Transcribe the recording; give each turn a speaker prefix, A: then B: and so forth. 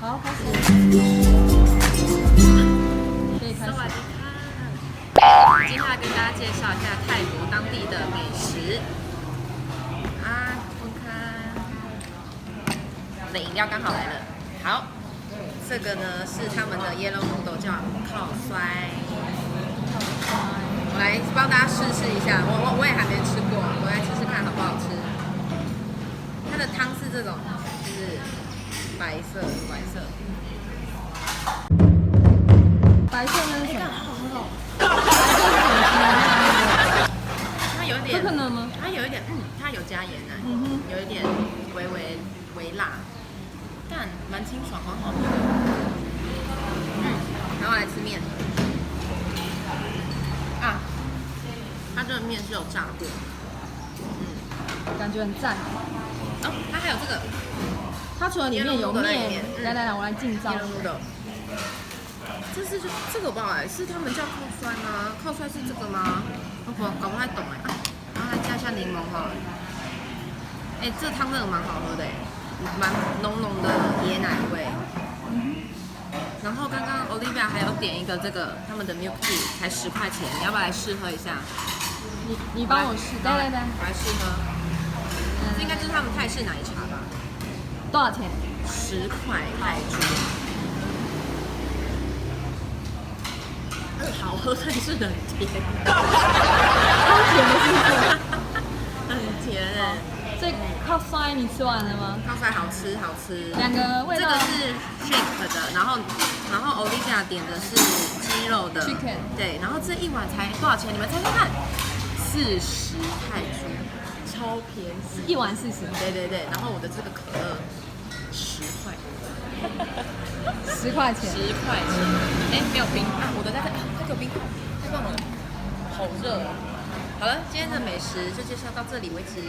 A: 好，开始。可以开始。
B: 接下来跟大家介绍一下泰国当地的美食。啊，分开。我的饮料刚好来了。好，这个呢是他们的 Yellow Noodle， 叫靠酸。我来帮大家试一下，我也还没吃过，我来试试看好不好吃。它的汤是这种，就是白色。
A: 白色那是什么？
B: 好喝哦。它有点，
A: 可能吗？
B: 它有一点，它有加盐奶，有一点微辣，但蛮清爽，蛮好喝的。然后来吃面。啊，它这个面是有炸过，
A: 感觉很赞。
B: 哦，它还有这个，
A: 它除了里面有面，来，我来近照。
B: 这个我不好哎，是他们叫靠酸吗？靠酸是这个吗？我搞不太懂哎。然后还加一下柠檬哈。哎，这汤真的蛮好喝的哎，蛮浓浓的椰奶味。然后刚刚 Olivia 还有点一个这个他们的 milk tea， 才10块钱，你要不要来试喝一下？
A: 你帮我试，来，
B: 我来试喝。这应该就是他们泰式奶茶吧？
A: 多少钱
B: ？10块泰铢。好喝，但是很甜。
A: 超甜的是不是？
B: 很甜哎。
A: 这靠酸你吃完了吗？
B: 靠酸好吃。
A: 两个味道。
B: 这个是 shake 的，然后 Olivia 点的是鸡肉的
A: chicken，
B: 对，然后这一碗才多少钱？你们猜猜看，40泰铢，超便宜，
A: 一碗40。
B: 对，然后我的这个可乐10块
A: ，10块钱
B: ，10块钱，哎，没有冰啊，我的在这，它有冰块，太棒了，好热。好了，今天的美食就介绍到这里为止。